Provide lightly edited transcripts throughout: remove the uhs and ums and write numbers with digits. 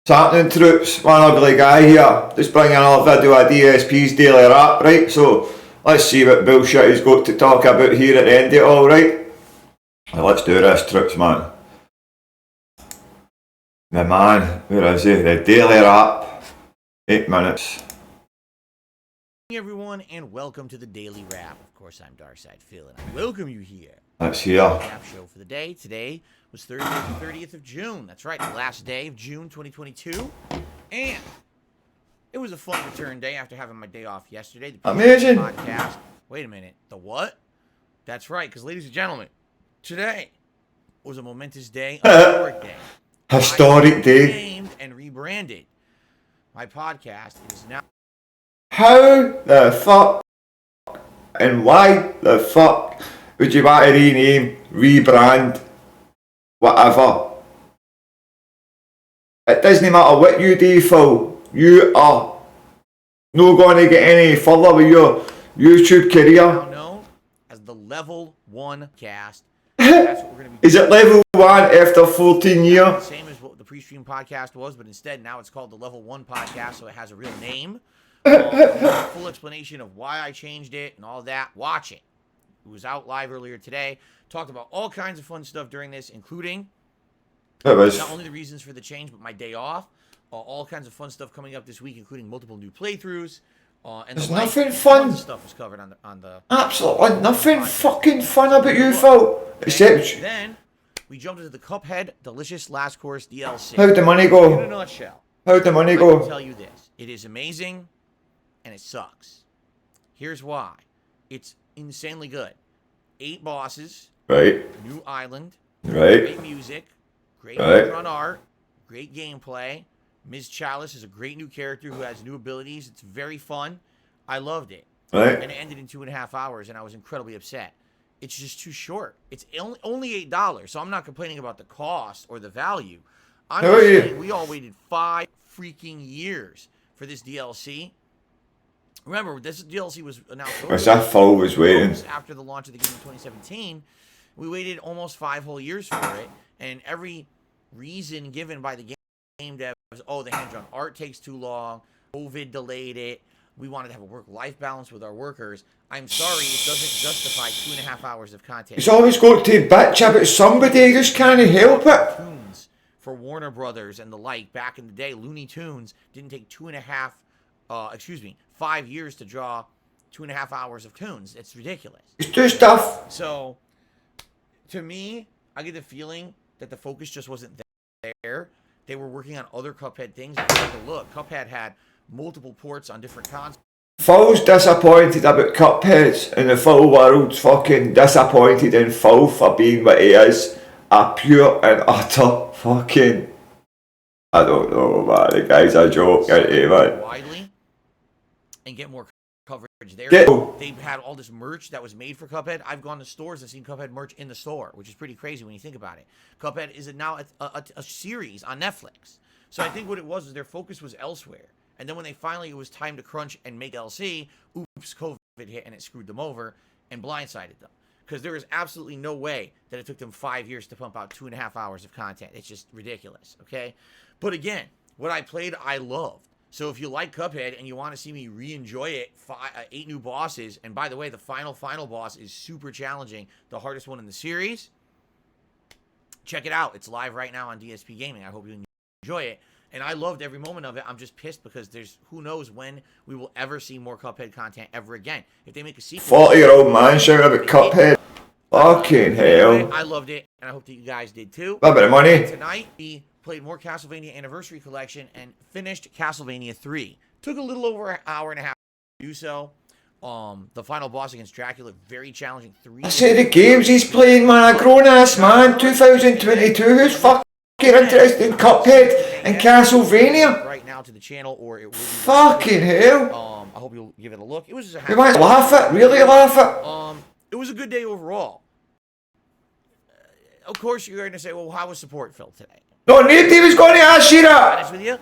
What's happening, troops? One ugly guy here. Just bringing another video of DSP's daily wrap, right? So let's see what bullshit he's got to talk about here at the end of it all, right? Well, let's do this, troops, man. The man, where is he? The daily wrap. 8 minutes. Hey everyone, and welcome to the Daily Wrap. Of course, I'm Darkside Phil, and I welcome you here. Let's hear. Wrap show for the day. Today was Thursday, the 30th of June. That's right, the last day of June 2022. And it was a fun return day after having my day off yesterday. The Amazing. Podcast. Wait a minute. The what? That's right, because ladies and gentlemen, today was a momentous day, a historic day. Historic day. Named and rebranded. My podcast is now. How the fuck and why the fuck would you want to rename, rebrand, whatever? It doesn't matter what you do, Phil. You are not going to get any further with your YouTube career. Now known as the Level 1 Cast. That's what we're going to be. Is it level 1 after 14 years? Same as what the pre-stream podcast was, but instead now it's called the Level 1 Podcast, so it has a real name. Full explanation of why I changed it and all that. Watch it. It was out live earlier today. Talked about all kinds of fun stuff during this, including not only the reasons for the change, but my day off. All kinds of fun stuff coming up this week, including multiple new playthroughs. And there's nothing fun. Stuff was covered on the absolutely nothing fucking fun about you, Phil. Except then we jumped into the Cuphead Delicious Last Course DLC. How'd the money go? In a nutshell. How'd the money I go? can tell you this: it is amazing, and it sucks. Here's why: it's insanely good. 8 bosses. Right. New island. Right. Great music. Great run art. Great gameplay. Ms. Chalice is a great new character who has new abilities. It's very fun. I loved it. Right. And it ended in 2.5 hours, and I was incredibly upset. It's just too short. It's only $8, so I'm not complaining about the cost or the value. I'm just saying we all waited 5 freaking years for this DLC. Remember, this DLC was announced. What's that Phil was waiting? After the launch of the game in 2017, we waited almost 5 whole years for it, and every reason given by the game devs, oh, the hand-drawn art takes too long, COVID delayed it, we wanted to have a work-life balance with our workers. I'm sorry, it doesn't justify 2.5 hours of content. It's always got to bitch about somebody, you just can't help it. Tunes for Warner Brothers and the like, back in the day, Looney Tunes didn't take 5 years to draw 2.5 hours of tunes. It's ridiculous. It's too stuff. So, to me, I get the feeling that the focus just wasn't there. They were working on other Cuphead things. If you take a look, Cuphead had multiple ports on different consoles. Phil's disappointed about Cupheads, and the Phil world's fucking disappointed in Phil for being what he is. A pure and utter fucking... I don't know, man. The guy's a joke, ain't he, man? Widely and get more coverage there. They've had all this merch that was made for Cuphead. I've gone to stores and seen Cuphead merch in the store, which is pretty crazy when you think about it. Cuphead is now a series on Netflix. So I think what it was is their focus was elsewhere. And then when it was time to crunch and make LC, oops, COVID hit and it screwed them over and blindsided them. Because there is absolutely no way that it took them 5 years to pump out 2.5 hours of content. It's just ridiculous, okay? But again, what I played, I loved. So if you like Cuphead and you want to see me re-enjoy it, 8 new bosses, and by the way, the final boss is super challenging, the hardest one in the series, check it out. It's live right now on DSP Gaming. I hope you enjoy it. And I loved every moment of it. I'm just pissed because who knows when we will ever see more Cuphead content ever again. If they make a sequel... 40-year-old man shouting about Cuphead. Fucking hell. I loved it, and I hope that you guys did too. What about the money? Tonight, we played more Castlevania Anniversary Collection and finished Castlevania 3. Took a little over an hour and a half to do so. The final boss against Dracula, very challenging. I say the games he's playing, man. A grown-ass man, 2022. Who's fucking interested in Cuphead and Castlevania? Right now to the channel, or it will be fucking hell. I hope you'll give it a look. It was just a you might laugh at, really laugh at. It was a good day overall. Of course, you're going to say, well, how was support, Phil, today? No, nobody was going to ask you that. Honest with you,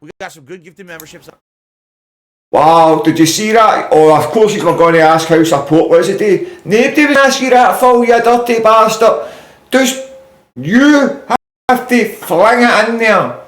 we got some good gifted memberships. Wow, did you see that? Oh, of course he's not going to ask how support was it, eh? Nobody was asking you that, Phil, you dirty bastard. Just you have to fling it in there.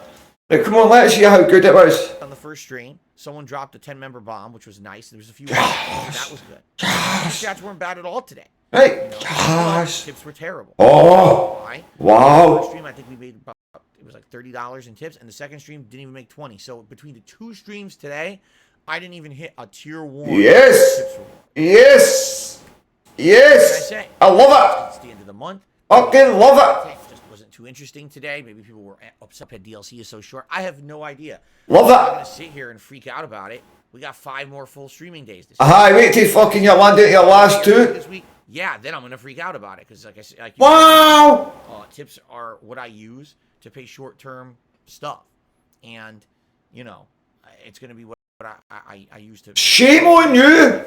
Like, come on, let's see how good it was. On the first stream, someone dropped a 10-member bomb, which was nice. There was a few that was good. The chats weren't bad at all today. Right, You know, yes. tips were terrible. Oh, Why? wow. The first stream, I think we made about, it was like $30 in tips, and the second stream didn't even make 20. So between the two streams today, I didn't even hit a tier 1. Yes, tips reward. yes, What can I yes. say? I love It's the end of the month. it. Fucking love it. It just wasn't too interesting today. Maybe people were upset that DLC is so short. I have no idea. Love I'm not gonna it. sit here and freak out about it. We got 5 more full streaming days this Aye, wait till fucking you land into your last two. this week. Yeah, then I'm gonna freak out about it because, like I said, Wow. tips are what I use to pay short-term stuff, and you know, it's gonna be what I use to. Shame on you.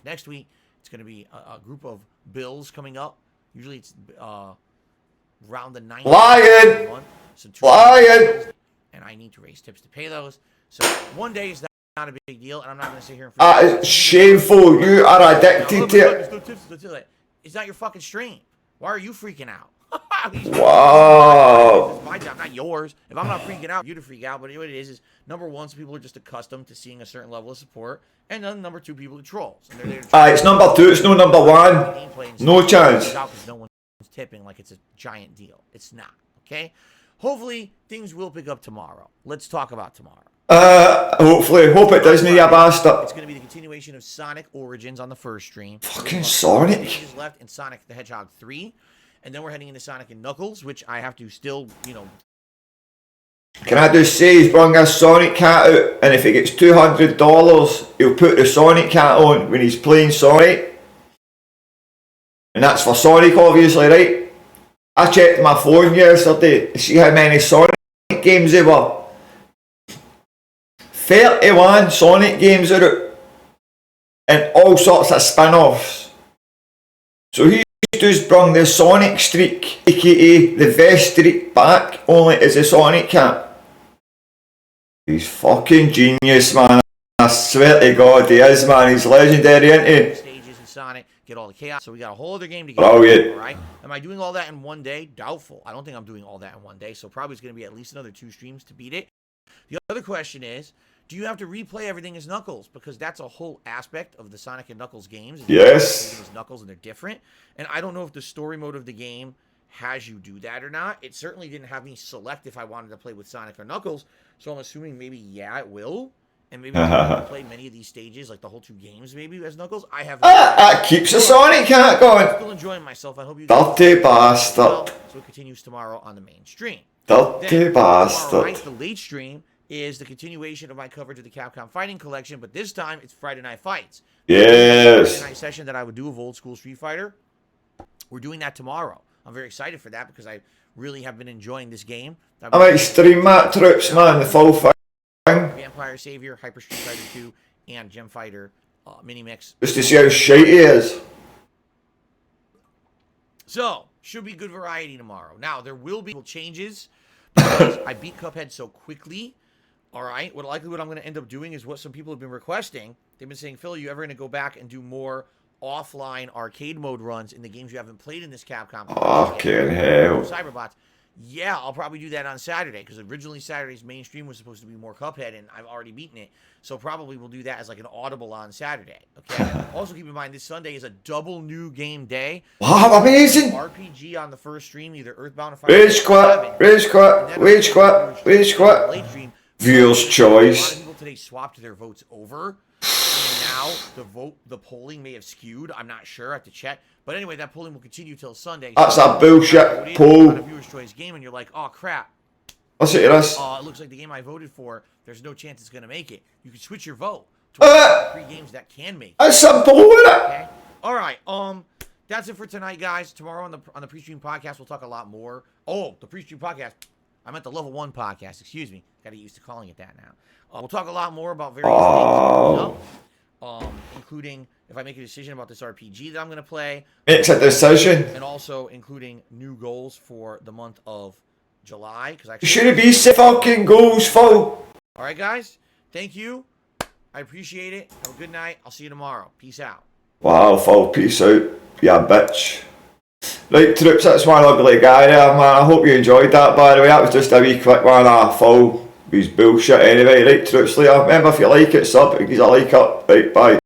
Next week, it's gonna be a group of bills coming up. Usually, it's around the 9th Lying. of the month. So Lying. and I need to raise tips to pay those. So one day is not a big deal, and I'm not going to sit here and. That is shameful. You are addicted to it. It's not your fucking stream. Why are you freaking out? Wow. It's my job, not yours. If I'm not freaking out, you to freak out. But what it is number one, some people are just accustomed to seeing a certain level of support, and then number two, people are trolls. And they're there to troll. It's number 2. It's no number 1. No chance. Because no one's tipping like it's a giant deal. It's not. Okay. Hopefully things will pick up tomorrow. Let's talk about tomorrow. Hopefully. Hope it doesn't, you bastard. It's going to be the continuation of Sonic Origins on the first stream. Fucking Sonic. Stages left in Sonic the Hedgehog 3. And then we're heading into Sonic and Knuckles, which I have to still, you know. Can I just say he's brought a Sonic cat out, and if he gets $200, he'll put the Sonic cat on when he's playing Sonic. And that's for Sonic, obviously, right? I checked my phone yesterday to see how many Sonic games there were. 31 Sonic games are out, and all sorts of spin-offs. So he's just brought the Sonic streak, aka the vest streak, back only as a Sonic cat. He's fucking genius, man. I swear to God he is, man. He's legendary, isn't he? Stages in Sonic, get all the chaos. So we got a whole other game to get. Brilliant. All right. Am I doing all that in one day? Doubtful. I don't think I'm doing all that in one day. So probably it's going to be at least another 2 streams to beat it. The other question is, do you have to replay everything as Knuckles? Because that's a whole aspect of the Sonic and Knuckles games. Yes. As Knuckles, and they're different. And I don't know if the story mode of the game has you do that or not. It certainly didn't have me select if I wanted to play with Sonic or Knuckles. So I'm assuming maybe, yeah, it will. And maybe I can play many of these stages, like the whole 2 games maybe as Knuckles. I have. That keeps the Sonic cat going. I'm still enjoying myself. I hope you Dirty bastard. well. So it continues tomorrow on the main stream. Dirty Tomorrow bastard. night, the late stream is the continuation of my coverage of the Capcom Fighting Collection, but this time it's Friday Night Fights. Yes. Friday night session that I would do of old school Street Fighter. We're doing that tomorrow. I'm very excited for that because I really have been enjoying this game. I might stream that troops, man, the full thing. Vampire Savior, Hyper Street Fighter 2, and Gem Fighter Mini Mix. Just to see how shite he is. So, should be good variety tomorrow. Now, there will be changes because I beat Cuphead so quickly. All right, what I'm going to end up doing is what some people have been requesting. They've been saying, Phil, are you ever going to go back and do more offline arcade mode runs in the games you haven't played in this Capcom? Fucking hell. Cyberbots. Yeah, I'll probably do that on Saturday because originally Saturday's main stream was supposed to be more Cuphead, and I've already beaten it. So probably we'll do that as like an audible on Saturday. Okay. Also keep in mind this Sunday is a double new game day. Wow, amazing. RPG on the first stream, either Earthbound or Rage quit, rage quit, rage quit, rage quit. Late stream. Viewer's A lot choice. of people today swapped their votes over. And now the polling may have skewed. I'm not sure. I have to check. But anyway, that polling will continue till Sunday. That's So a bullshit on a poll. viewer's choice game, and you're like, oh crap. Listen to this. It looks like the game I voted for, there's no chance it's gonna make it. You can switch your vote to one of the 3 games that can make it. That's a bull, isn't it? Okay. All right. That's it for tonight, guys. Tomorrow on the pre-stream podcast, we'll talk a lot more. Oh, the pre-stream podcast. I meant the level 1 podcast. Excuse me. Got to get used to calling it that now. We'll talk a lot more about various things, including if I make a decision about this RPG that I'm going to play. Makes a decision. And also including new goals for the month of July. Should it be fucking goals, Phil? All right, guys. Thank you. I appreciate it. Have a good night. I'll see you tomorrow. Peace out. Wow, Phil, peace out. Yeah, bitch. Right, Troops, that's one ugly guy there, man. I hope you enjoyed that, by the way. That was just a wee quick one. Full his bullshit anyway. Right, Troops, later. Remember, if you like it, sub, give us a like up. Right, bye.